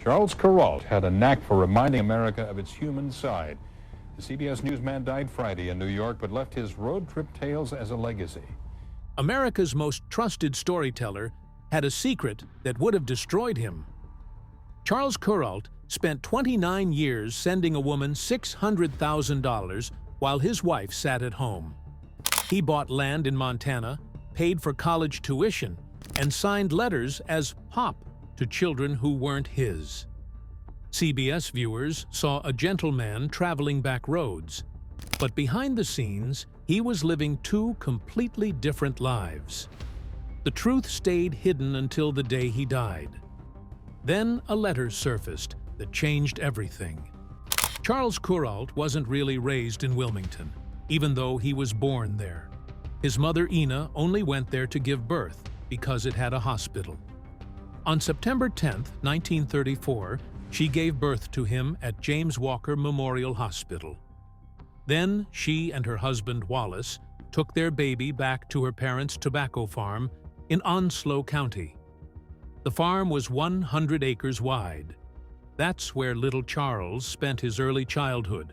Charles Kuralt had a knack for reminding America of its human side. The CBS newsman died Friday in New York, but left his road trip tales as a legacy. America's most trusted storyteller had a secret that would have destroyed him. Charles Kuralt spent 29 years sending a woman $600,000 while his wife sat at home. He bought land in Montana, paid for college tuition, and signed letters as Pop to children who weren't his. CBS viewers saw a gentleman traveling back roads, but behind the scenes, he was living two completely different lives. The truth stayed hidden until the day he died. Then a letter surfaced that changed everything. Charles Kuralt wasn't really raised in Wilmington, even though he was born there. His mother Ina only went there to give birth because it had a hospital. On September 10, 1934, she gave birth to him at James Walker Memorial Hospital. Then she and her husband Wallace took their baby back to her parents' tobacco farm in Onslow County. The farm was 100 acres wide. That's where little Charles spent his early childhood.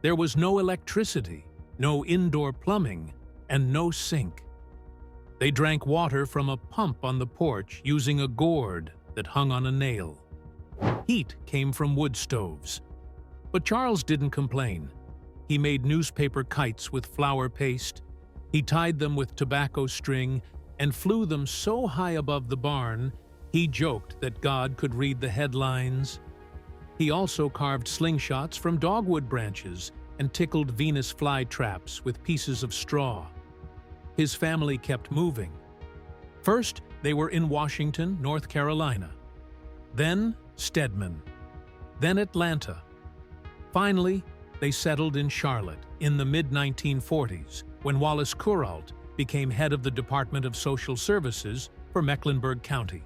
There was no electricity, no indoor plumbing, and no sink. They drank water from a pump on the porch using a gourd that hung on a nail. Heat came from wood stoves. But Charles didn't complain. He made newspaper kites with flour paste. He tied them with tobacco string and flew them so high above the barn, he joked that God could read the headlines. He also carved slingshots from dogwood branches and tickled Venus fly traps with pieces of straw. His family kept moving. First, they were in Washington, North Carolina. Then Stedman. Then Atlanta. Finally, they settled in Charlotte in the mid-1940s when Wallace Kuralt became head of the Department of Social Services for Mecklenburg County.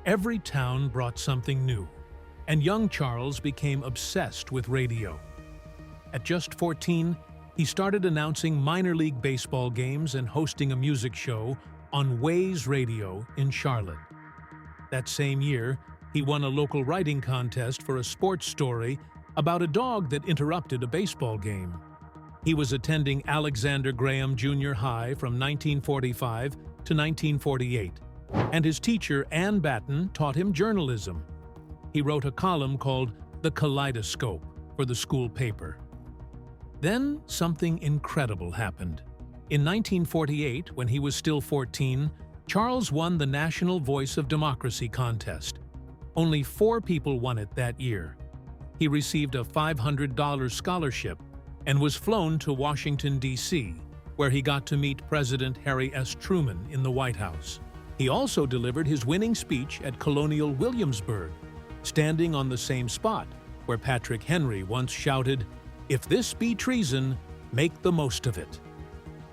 Every town brought something new, and young Charles became obsessed with radio. At just 14, he started announcing minor league baseball games and hosting a music show on Ways Radio in Charlotte. That same year, he won a local writing contest for a sports story about a dog that interrupted a baseball game. He was attending Alexander Graham Junior High from 1945 to 1948, and his teacher, Ann Batten, taught him journalism. He wrote a column called The Kaleidoscope for the school paper. Then something incredible happened. In 1948, when he was still 14, Charles won the National Voice of Democracy contest. Only 4 people won it that year. He received a $500 scholarship and was flown to Washington, D.C., where he got to meet President Harry S. Truman in the White House. He also delivered his winning speech at Colonial Williamsburg, standing on the same spot where Patrick Henry once shouted, "If this be treason, make the most of it."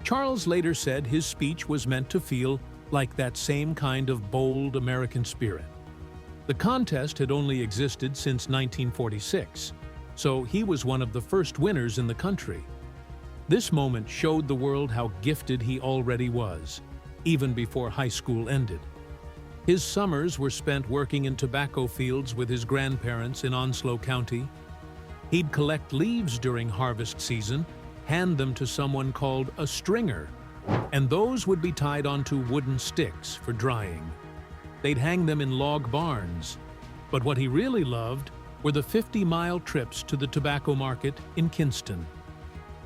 Charles later said his speech was meant to feel like that same kind of bold American spirit. The contest had only existed since 1946, so he was one of the first winners in the country. This moment showed the world how gifted he already was, even before high school ended. His summers were spent working in tobacco fields with his grandparents in Onslow County. He'd collect leaves during harvest season, hand them to someone called a stringer, and those would be tied onto wooden sticks for drying. They'd hang them in log barns. But what he really loved were the 50-mile trips to the tobacco market in Kinston.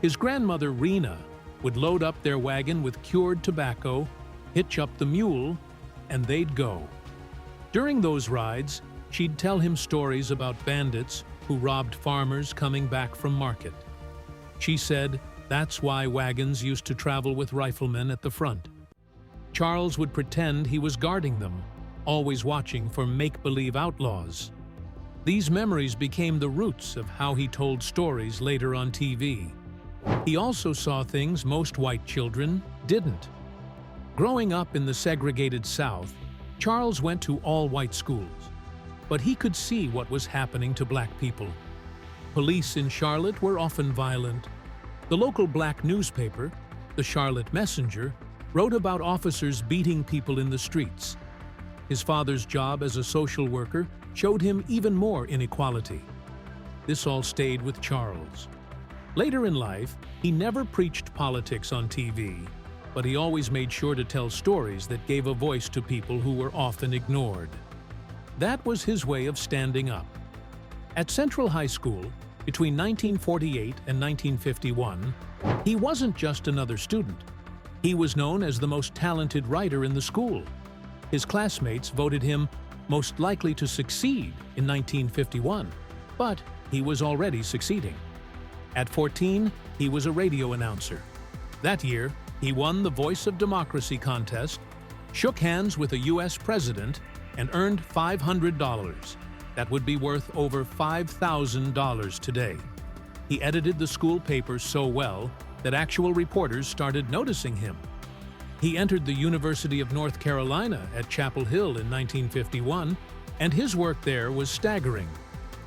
His grandmother, Rena, would load up their wagon with cured tobacco, hitch up the mule, and they'd go. During those rides, she'd tell him stories about bandits who robbed farmers coming back from market. She said that's why wagons used to travel with riflemen at the front. Charles would pretend he was guarding them, always watching for make-believe outlaws. These memories became the roots of how he told stories later on TV. He also saw things most white children didn't. Growing up in the segregated South, Charles went to all-white schools, but he could see what was happening to black people. Police in Charlotte were often violent. The local black newspaper, the Charlotte Messenger, wrote about officers beating people in the streets. His father's job as a social worker showed him even more inequality. This all stayed with Charles. Later in life, he never preached politics on TV, but he always made sure to tell stories that gave a voice to people who were often ignored. That was his way of standing up. At Central High School, between 1948 and 1951, he wasn't just another student. He was known as the most talented writer in the school. His classmates voted him most likely to succeed in 1951, but he was already succeeding. At 14, he was a radio announcer. That year, he won the Voice of Democracy contest, shook hands with a U.S. president, and earned $500. That would be worth over $5,000 today. He edited the school paper so well that actual reporters started noticing him. He entered the University of North Carolina at Chapel Hill in 1951, and his work there was staggering.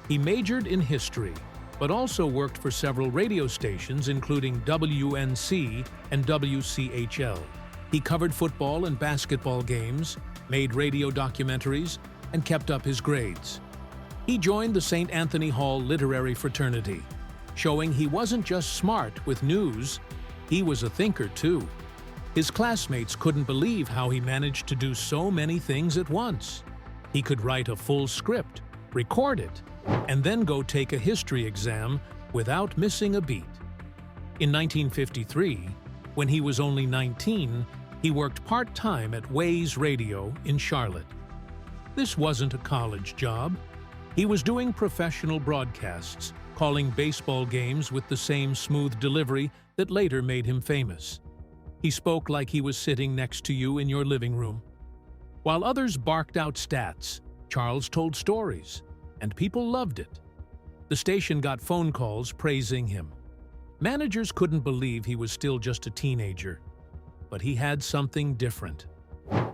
He majored in history, but also worked for several radio stations including WNC and WCHL. He covered football and basketball games, made radio documentaries, and kept up his grades. He joined the St. Anthony Hall Literary Fraternity, showing he wasn't just smart with news, he was a thinker too. His classmates couldn't believe how he managed to do so many things at once. He could write a full script, record it, and then go take a history exam without missing a beat. In 1953, when he was only 19, he worked part-time at Ways Radio in Charlotte. This wasn't a college job. He was doing professional broadcasts, calling baseball games with the same smooth delivery that later made him famous. He spoke like he was sitting next to you in your living room. While others barked out stats, Charles told stories, and people loved it. The station got phone calls praising him. Managers couldn't believe he was still just a teenager, but he had something different.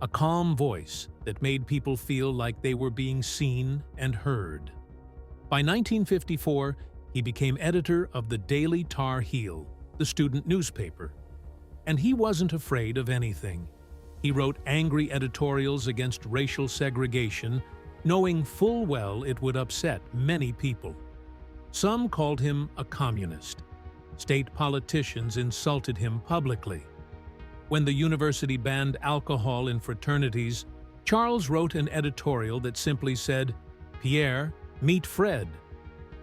A calm voice that made people feel like they were being seen and heard. By 1954, he became editor of the Daily Tar Heel, the student newspaper. And he wasn't afraid of anything. He wrote angry editorials against racial segregation, knowing full well it would upset many people. Some called him a communist. State politicians insulted him publicly. When the university banned alcohol in fraternities, Charles wrote an editorial that simply said, "Pierre, meet Fred,"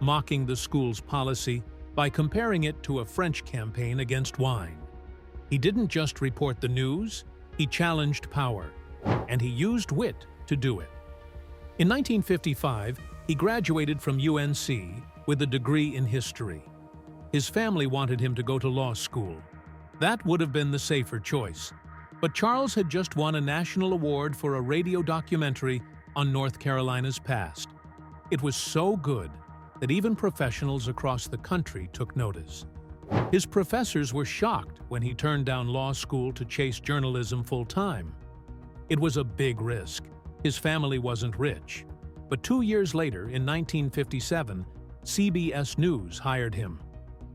mocking the school's policy by comparing it to a French campaign against wine. He didn't just report the news, he challenged power, and he used wit to do it. In 1955, he graduated from UNC with a degree in history. His family wanted him to go to law school. That would have been the safer choice. But Charles had just won a national award for a radio documentary on North Carolina's past. It was so good that even professionals across the country took notice. His professors were shocked when he turned down law school to chase journalism full-time. It was a big risk. His family wasn't rich. But 2 years later, in 1957, CBS News hired him.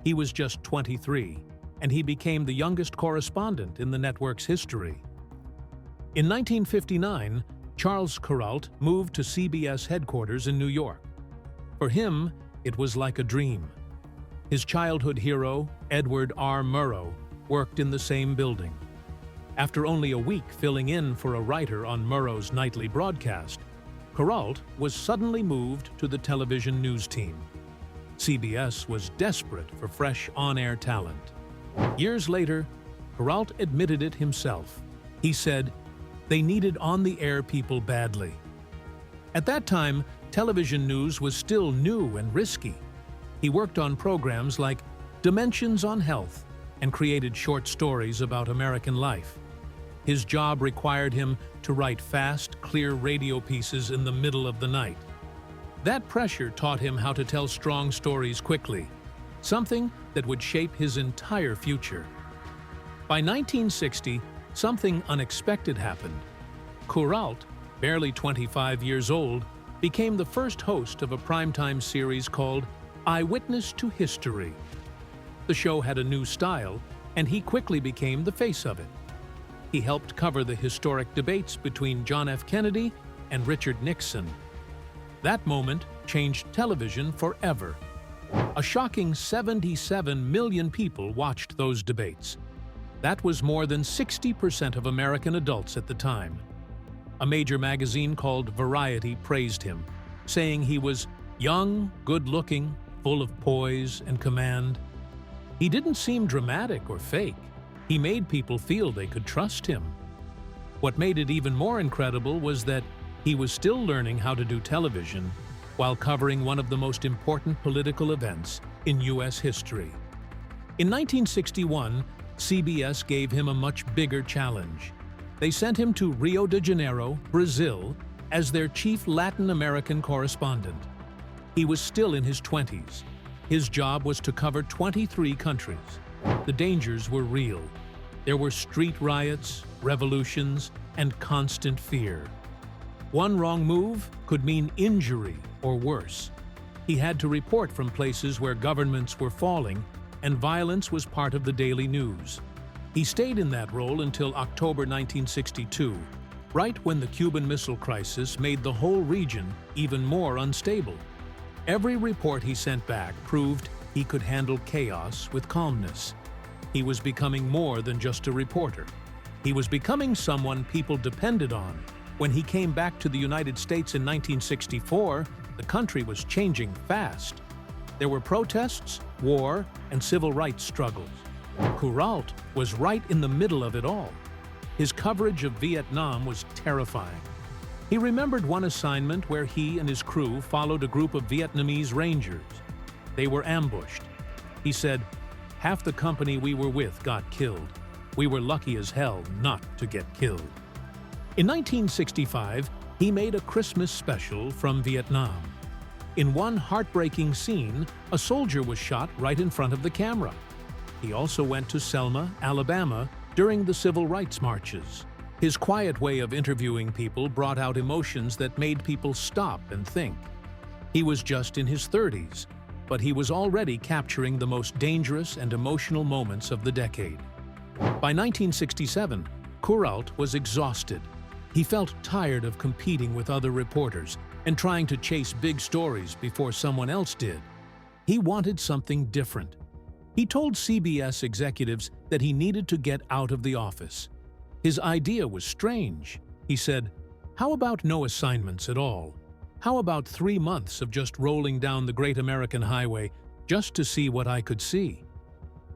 He was just 23, and he became the youngest correspondent in the network's history. In 1959, Charles Kuralt moved to CBS headquarters in New York. For him, it was like a dream. His childhood hero, Edward R. Murrow, worked in the same building. After only a week filling in for a writer on Murrow's nightly broadcast, Kuralt was suddenly moved to the television news team. CBS was desperate for fresh on-air talent. Years later, Kuralt admitted it himself. He said, "They needed on-the-air people badly." At that time, television news was still new and risky. He worked on programs like Dimensions on Health and created short stories about American life. His job required him to write fast, clear radio pieces in the middle of the night. That pressure taught him how to tell strong stories quickly, something that would shape his entire future. By 1960, something unexpected happened. Kuralt, barely 25 years old, became the first host of a primetime series called Eyewitness to History. The show had a new style, and he quickly became the face of it. He helped cover the historic debates between John F. Kennedy and Richard Nixon. That moment changed television forever. A shocking 77 million people watched those debates. That was more than 60% of American adults at the time. A major magazine called Variety praised him, saying he was young, good-looking, full of poise and command. He didn't seem dramatic or fake. He made people feel they could trust him. What made it even more incredible was that he was still learning how to do television while covering one of the most important political events in U.S. history. In 1961, CBS gave him a much bigger challenge. They sent him to Rio de Janeiro, Brazil, as their chief Latin American correspondent. He was still in his 20s. His job was to cover 23 countries. The dangers were real. There were street riots, revolutions, and constant fear. One wrong move could mean injury or worse. He had to report from places where governments were falling, and violence was part of the daily news. He stayed in that role until October 1962, right when the Cuban Missile Crisis made the whole region even more unstable. Every report he sent back proved he could handle chaos with calmness. He was becoming more than just a reporter. He was becoming someone people depended on. When he came back to the United States in 1964, the country was changing fast. There were protests, war, and civil rights struggles. Kuralt was right in the middle of it all. His coverage of Vietnam was terrifying. He remembered one assignment where he and his crew followed a group of Vietnamese Rangers. They were ambushed. He said, "Half the company we were with got killed. We were lucky as hell not to get killed." In 1965, he made a Christmas special from Vietnam. In one heartbreaking scene, a soldier was shot right in front of the camera. He also went to Selma, Alabama, during the civil rights marches. His quiet way of interviewing people brought out emotions that made people stop and think. He was just in his 30s, but he was already capturing the most dangerous and emotional moments of the decade. By 1967, Kuralt was exhausted. He felt tired of competing with other reporters and trying to chase big stories before someone else did. He wanted something different. He told CBS executives that he needed to get out of the office. His idea was strange. He said, "How about no assignments at all? How about 3 months of just rolling down the Great American Highway just to see what I could see?"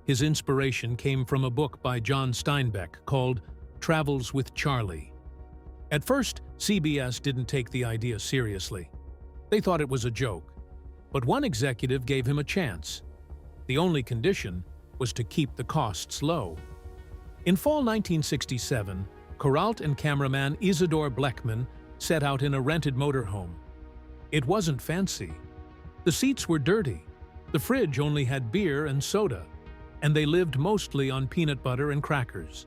His inspiration came from a book by John Steinbeck called Travels with Charlie. At first, CBS didn't take the idea seriously. They thought it was a joke. But one executive gave him a chance. The only condition was to keep the costs low. In fall 1967, Kuralt and cameraman Isidore Bleckman set out in a rented motorhome. It wasn't fancy. The seats were dirty. The fridge only had beer and soda, and they lived mostly on peanut butter and crackers.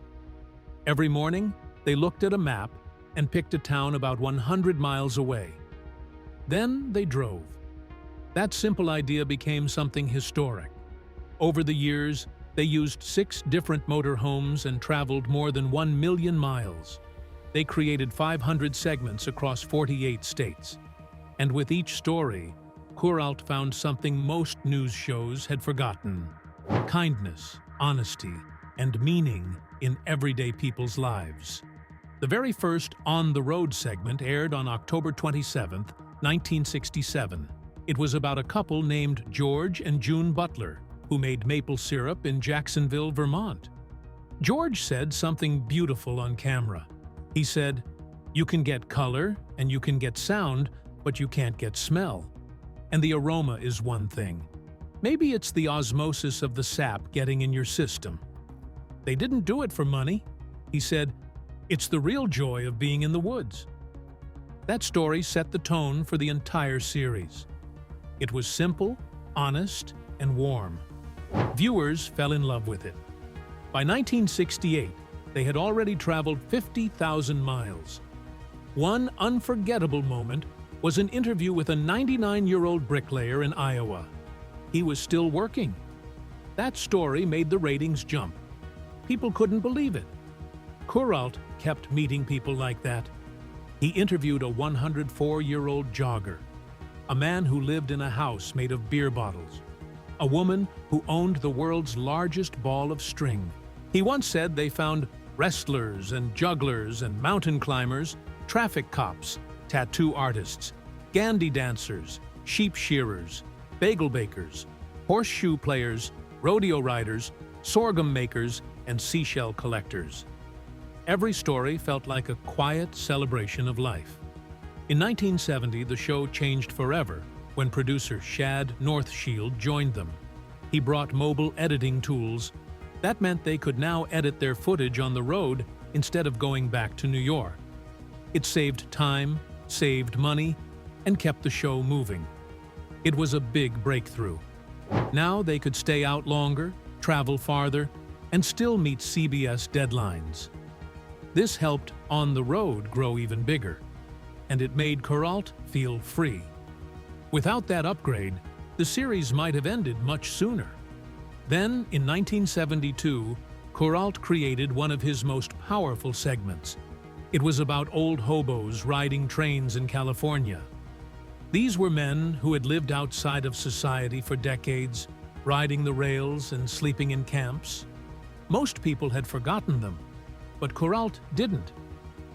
Every morning, they looked at a map and picked a town about 100 miles away. Then they drove. That simple idea became something historic. Over the years, they used 6 different motorhomes and traveled more than 1 million miles. They created 500 segments across 48 states. And with each story, Kuralt found something most news shows had forgotten: kindness, honesty, and meaning in everyday people's lives. The very first On the Road segment aired on October 27, 1967. It was about a couple named George and June Butler, who made maple syrup in Jacksonville, Vermont. George said something beautiful on camera. He said, "You can get color and you can get sound, but you can't get smell. And the aroma is one thing. Maybe it's the osmosis of the sap getting in your system." They didn't do it for money. He said, "It's the real joy of being in the woods." That story set the tone for the entire series. It was simple, honest, and warm. Viewers fell in love with it. By 1968, they had already traveled 50,000 miles. One unforgettable moment was an interview with a 99-year-old bricklayer in Iowa. He was still working. That story made the ratings jump. People couldn't believe it. Kuralt kept meeting people like that. He interviewed a 104-year-old jogger. a man who lived in a house made of beer bottles, a woman who owned the world's largest ball of string. He once said they found wrestlers and jugglers and mountain climbers, traffic cops, tattoo artists, gandy dancers, sheep shearers, bagel bakers, horseshoe players, rodeo riders, sorghum makers, and seashell collectors. Every story felt like a quiet celebration of life. In 1970, the show changed forever when producer Shad Northshield joined them. He brought mobile editing tools. That meant they could now edit their footage on the road instead of going back to New York. It saved time, saved money, and kept the show moving. It was a big breakthrough. Now they could stay out longer, travel farther, and still meet CBS deadlines. This helped On the Road grow even bigger, and it made Kuralt feel free. Without that upgrade, the series might have ended much sooner. Then, in 1972, Kuralt created one of his most powerful segments. It was about old hobos riding trains in California. These were men who had lived outside of society for decades, riding the rails and sleeping in camps. Most people had forgotten them, but Kuralt didn't.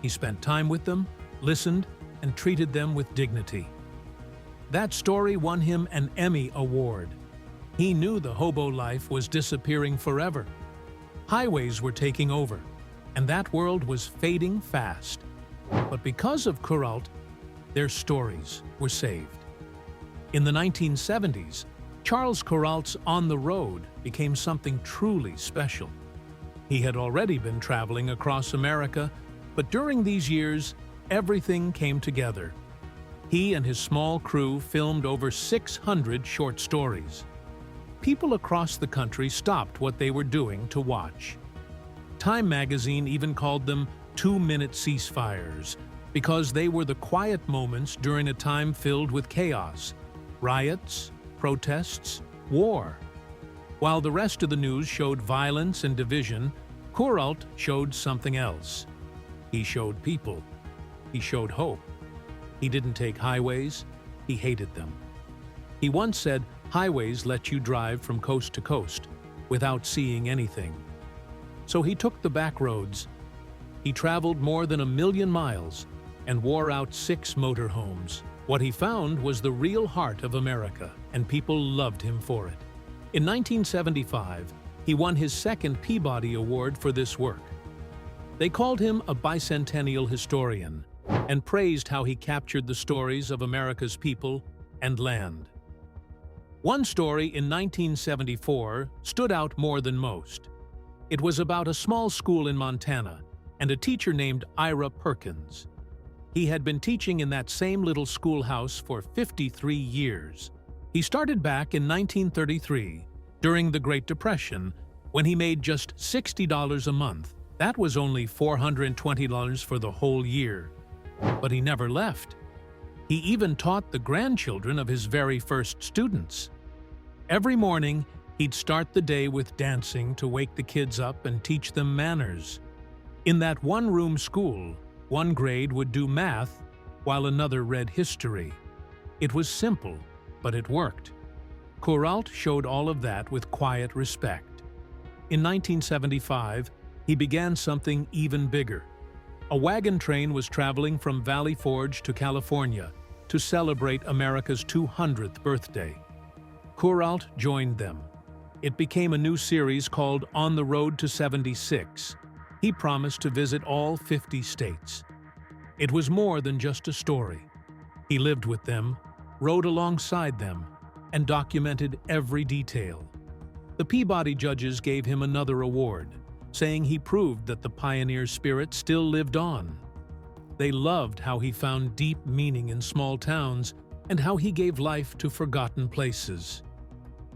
He spent time with them, listened, and treated them with dignity. That story won him an Emmy Award. He knew the hobo life was disappearing forever. Highways were taking over, and that world was fading fast. But because of Kuralt, their stories were saved. In the 1970s, Charles Kuralt's On the Road became something truly special. He had already been traveling across America, but during these years, everything came together. He and his small crew filmed over 600 short stories. People across the country stopped what they were doing to watch. Time magazine even called them 2-minute ceasefires because they were the quiet moments during a time filled with chaos, riots, protests, war. While the rest of the news showed violence and division, Kuralt showed something else. He showed people. He showed hope. He didn't take highways. He hated them. He once said, "Highways let you drive from coast to coast without seeing anything." So he took the back roads. He traveled more than 1,000,000 miles and wore out 6 motorhomes. What he found was the real heart of America, and people loved him for it. In 1975, he won his second Peabody Award for this work. They called him a Bicentennial historian and praised how he captured the stories of America's people and land. One story in 1974 stood out more than most. It was about a small school in Montana and a teacher named Ira Perkins. He had been teaching in that same little schoolhouse for 53 years. He started back in 1933, during the Great Depression, when he made just $60 a month. That was only $420 for the whole year. But he never left. He even taught the grandchildren of his very first students. Every morning, he'd start the day with dancing to wake the kids up and teach them manners. In that one-room school, one grade would do math while another read history. It was simple, but it worked. Kuralt showed all of that with quiet respect. In 1975, he began something even bigger. A wagon train was traveling from Valley Forge to California to celebrate America's 200th birthday. Kuralt joined them. It became a new series called On the Road to 76. He promised to visit all 50 states. It was more than just a story. He lived with them, rode alongside them, and documented every detail. The Peabody judges gave him another award, saying he proved that the pioneer spirit still lived on. They loved how he found deep meaning in small towns and how he gave life to forgotten places.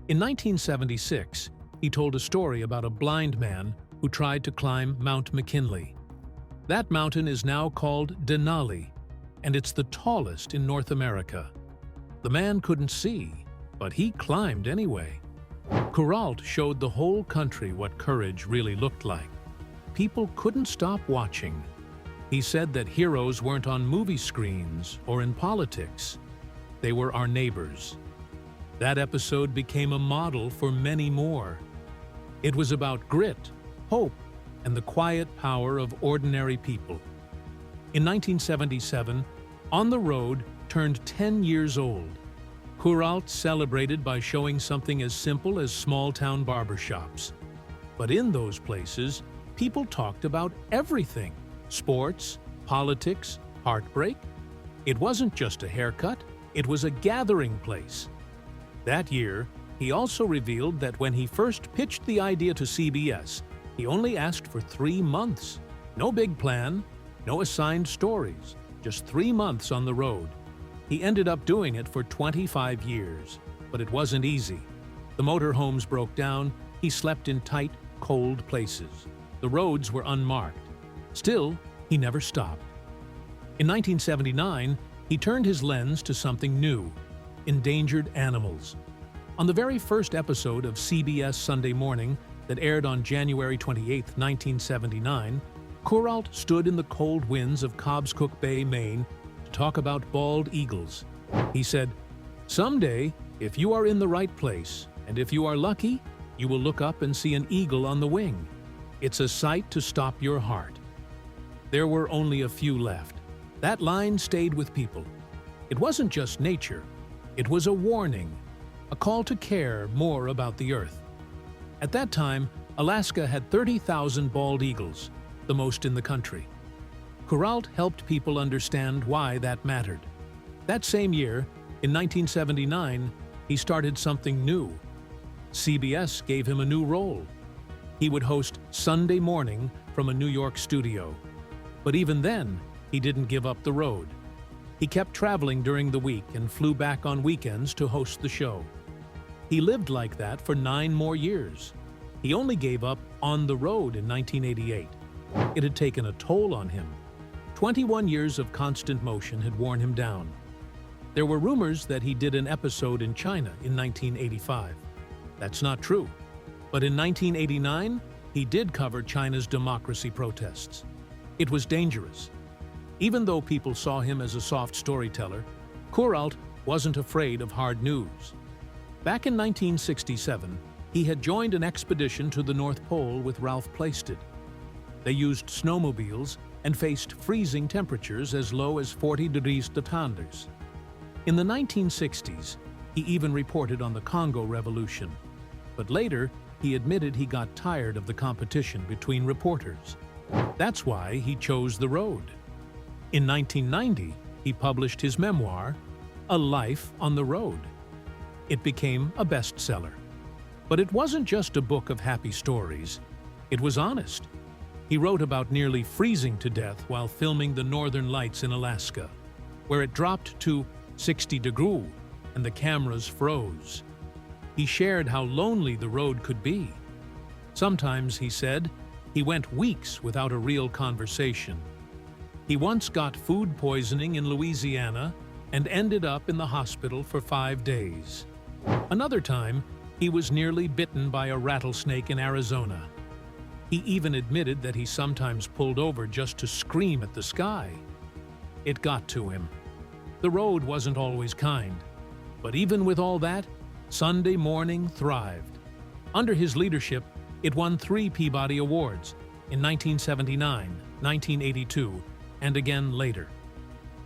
In 1976, he told a story about a blind man who tried to climb Mount McKinley. That mountain is now called Denali, and it's the tallest in North America. The man couldn't see, but he climbed anyway. Kuralt showed the whole country what courage really looked like. People couldn't stop watching. He said that heroes weren't on movie screens or in politics. They were our neighbors. That episode became a model for many more. It was about grit, hope, and the quiet power of ordinary people. In 1977, On the Road turned 10 years old. Kuralt celebrated by showing something as simple as small-town barbershops. But in those places, people talked about everything: sports, politics, heartbreak. It wasn't just a haircut, it was a gathering place. That year, he also revealed that when he first pitched the idea to CBS, he only asked for 3 months. No big plan, no assigned stories, just 3 months on the road. He ended up doing it for 25 years, but it wasn't easy. The motorhomes broke down, he slept in tight, cold places. The roads were unmarked. Still, he never stopped. In 1979, he turned his lens to something new: endangered animals. On the very first episode of CBS Sunday Morning that aired on January 28, 1979, Kuralt stood in the cold winds of Cobscook Bay, Maine, to talk about bald eagles. He said, "Someday, if you are in the right place, and if you are lucky, you will look up and see an eagle on the wing. It's a sight to stop your heart." There were only a few left. That line stayed with people. It wasn't just nature. It was a warning, a call to care more about the Earth. At that time, Alaska had 30,000 bald eagles, the most in the country. Kuralt helped people understand why that mattered. That same year, in 1979, he started something new. CBS gave him a new role. He would host Sunday Morning from a New York studio. But even then, he didn't give up the road. He kept traveling during the week and flew back on weekends to host the show. He lived like that for 9 more years. He only gave up On the Road in 1988. It had taken a toll on him. 21 years of constant motion had worn him down. There were rumors that he did an episode in China in 1985. That's not true. But in 1989, he did cover China's democracy protests. It was dangerous. Even though people saw him as a soft storyteller, Kuralt wasn't afraid of hard news. Back in 1967, he had joined an expedition to the North Pole with Ralph Plaisted. They used snowmobiles and faced freezing temperatures as low as 40 degrees Celsius. In the 1960s, he even reported on the Congo Revolution. But later, he admitted he got tired of the competition between reporters. That's why he chose the road. In 1990, he published his memoir, A Life on the Road. It became a bestseller. But it wasn't just a book of happy stories. It was honest. He wrote about nearly freezing to death while filming the Northern Lights in Alaska, where it dropped to 60 degrees and the cameras froze. He shared how lonely the road could be. Sometimes, he said, he went weeks without a real conversation. He once got food poisoning in Louisiana and ended up in the hospital for 5 days. Another time, he was nearly bitten by a rattlesnake in Arizona. He even admitted that he sometimes pulled over just to scream at the sky. It got to him. The road wasn't always kind. But even with all that, Sunday Morning thrived. Under his leadership, it won 3 Peabody Awards in 1979, 1982, and again later.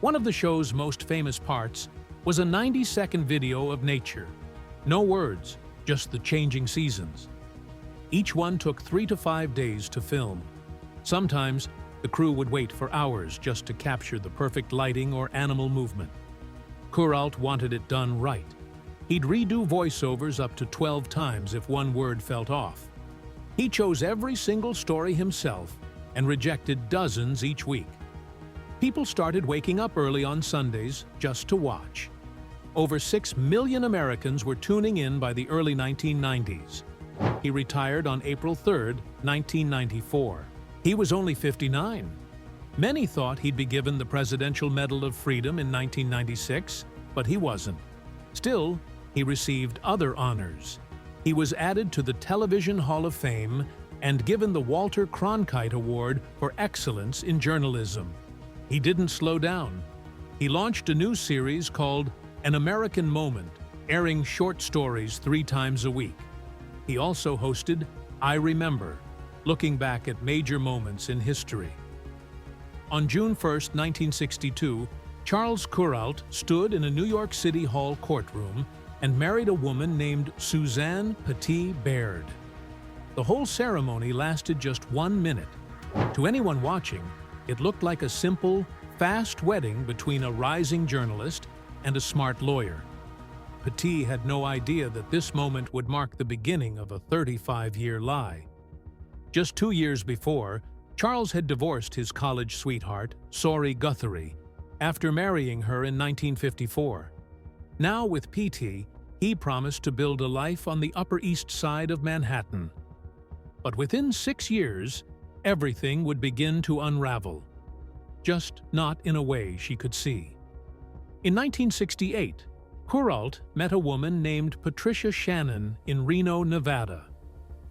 One of the show's most famous parts was a 90-second video of nature. No words, just the changing seasons. Each one took 3 to 5 days to film. Sometimes, the crew would wait for hours just to capture the perfect lighting or animal movement. Kuralt wanted it done right. He'd redo voiceovers up to 12 times if one word felt off. He chose every single story himself and rejected dozens each week. People started waking up early on Sundays just to watch. Over 6 million Americans were tuning in by the early 1990s. He retired on April 3, 1994. He was only 59. Many thought he'd be given the Presidential Medal of Freedom in 1996, but he wasn't. Still, he received other honors. He was added to the Television Hall of Fame and given the Walter Cronkite Award for Excellence in Journalism. He didn't slow down. He launched a new series called An American Moment, airing short stories 3 times a week. He also hosted I Remember, looking back at major moments in history. On June 1, 1962, Charles Kuralt stood in a New York City Hall courtroom and married a woman named Suzanne Petit Baird. The whole ceremony lasted just 1 minute. To anyone watching, it looked like a simple, fast wedding between a rising journalist and a smart lawyer. Petit had no idea that this moment would mark the beginning of a 35-year lie. Just 2 years before, Charles had divorced his college sweetheart, Sori Guthrie, after marrying her in 1954. Now with PT, he promised to build a life on the Upper East Side of Manhattan. But within 6 years, everything would begin to unravel. Just not in a way she could see. In 1968, Kuralt met a woman named Patricia Shannon in Reno, Nevada.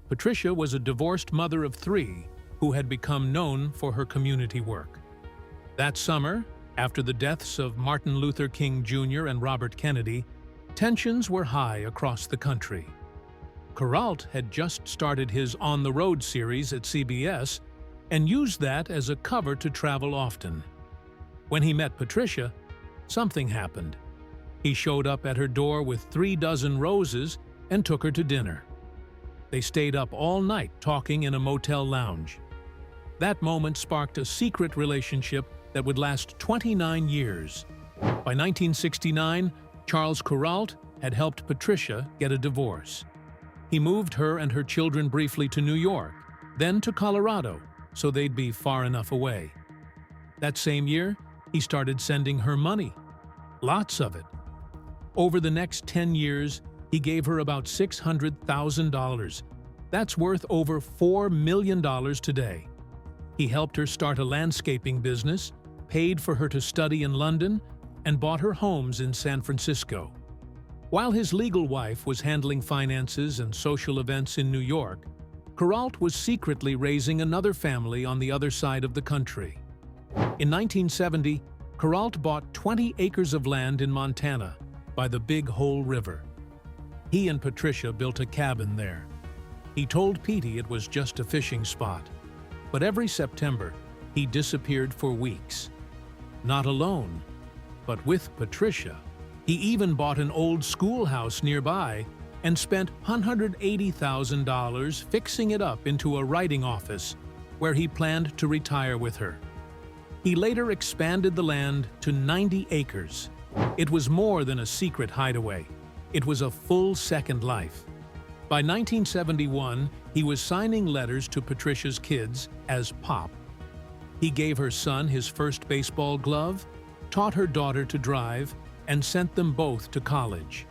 Patricia was a divorced mother of 3 who had become known for her community work. That summer, after the deaths of Martin Luther King Jr. and Robert Kennedy, tensions were high across the country. Kuralt had just started his On the Road series at CBS and used that as a cover to travel often. When he met Patricia, something happened. He showed up at her door with 3 dozen roses and took her to dinner. They stayed up all night talking in a motel lounge. That moment sparked a secret relationship that would last 29 years. By 1969, Charles Kuralt had helped Patricia get a divorce. He moved her and her children briefly to New York, then to Colorado, so they'd be far enough away. That same year, he started sending her money. Lots of it. Over the next 10 years, he gave her about $600,000. That's worth over $4 million today. He helped her start a landscaping business, paid for her to study in London, and bought her homes in San Francisco. While his legal wife was handling finances and social events in New York, Kuralt was secretly raising another family on the other side of the country. In 1970, Kuralt bought 20 acres of land in Montana by the Big Hole River. He and Patricia built a cabin there. He told Petey it was just a fishing spot. But every September, he disappeared for weeks. Not alone, but with Patricia. He even bought an old schoolhouse nearby and spent $180,000 fixing it up into a writing office where he planned to retire with her. He later expanded the land to 90 acres. It was more than a secret hideaway. It was a full second life. By 1971, he was signing letters to Patricia's kids as Pop. He gave her son his first baseball glove, taught her daughter to drive, and sent them both to college.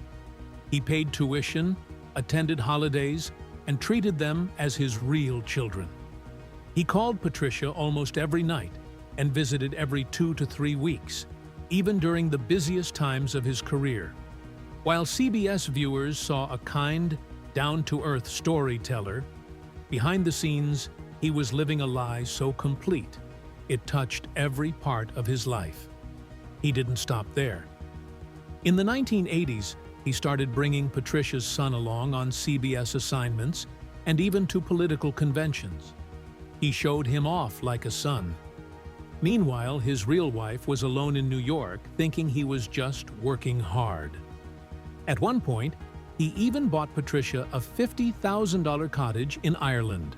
He paid tuition, attended holidays, and treated them as his real children. He called Patricia almost every night and visited every 2 to 3 weeks, even during the busiest times of his career. While CBS viewers saw a kind, down-to-earth storyteller, behind the scenes, he was living a lie so complete, it touched every part of his life. He didn't stop there. In the 1980s, he started bringing Patricia's son along on CBS assignments and even to political conventions. He showed him off like a son. Meanwhile, his real wife was alone in New York, thinking he was just working hard. At one point, he even bought Patricia a $50,000 cottage in Ireland,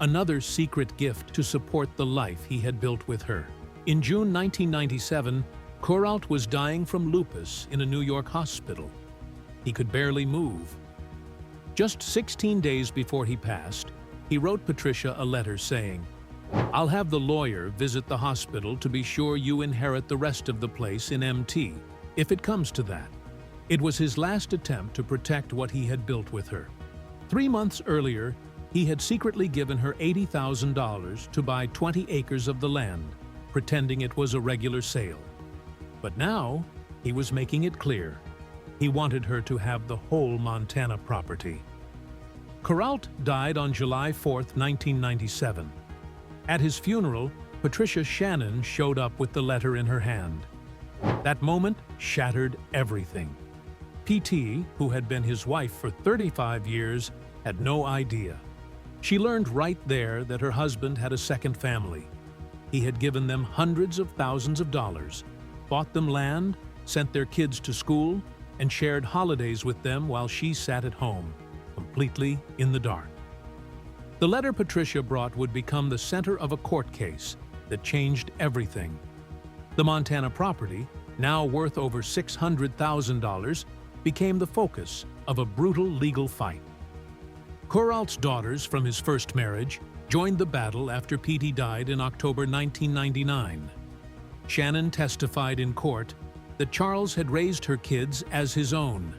another secret gift to support the life he had built with her. In June 1997, Kuralt was dying from lupus in a New York hospital. He could barely move. Just 16 days before he passed, he wrote Patricia a letter saying, "I'll have the lawyer visit the hospital to be sure you inherit the rest of the place in MT, if it comes to that." It was his last attempt to protect what he had built with her. 3 months earlier, he had secretly given her $80,000 to buy 20 acres of the land, pretending it was a regular sale. But now, he was making it clear. He wanted her to have the whole Montana property. Kuralt died on July 4, 1997. At his funeral, Patricia Shannon showed up with the letter in her hand. That moment shattered everything. PT, who had been his wife for 35 years, had no idea. She learned right there that her husband had a second family. He had given them hundreds of thousands of dollars, bought them land, sent their kids to school, and shared holidays with them while she sat at home, completely in the dark. The letter Patricia brought would become the center of a court case that changed everything. The Montana property, now worth over $600,000, became the focus of a brutal legal fight. Kuralt's daughters from his first marriage joined the battle after Petey died in October 1999. Shannon testified in court that Charles had raised her kids as his own.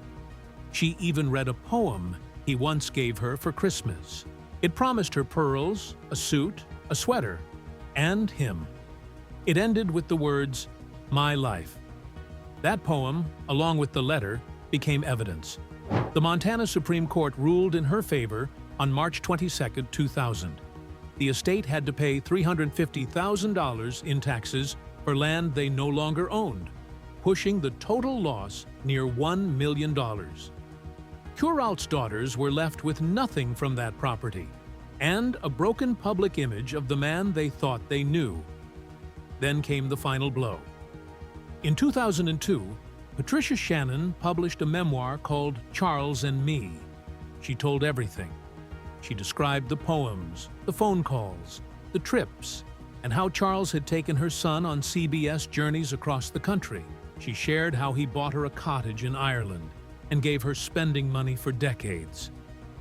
She even read a poem he once gave her for Christmas. It promised her pearls, a suit, a sweater, and him. It ended with the words, "My life." That poem, along with the letter, became evidence. The Montana Supreme Court ruled in her favor on March 22, 2000. The estate had to pay $350,000 in taxes for land they no longer owned, pushing the total loss near $1 million. Kuralt's daughters were left with nothing from that property and a broken public image of the man they thought they knew. Then came the final blow. In 2002, Patricia Shannon published a memoir called Charles and Me. She told everything. She described the poems, the phone calls, the trips, and how Charles had taken her son on CBS journeys across the country. She shared how he bought her a cottage in Ireland and gave her spending money for decades.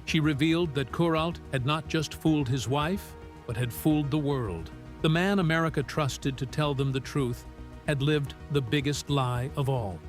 She revealed that Kuralt had not just fooled his wife, but had fooled the world. The man America trusted to tell them the truth had lived the biggest lie of all.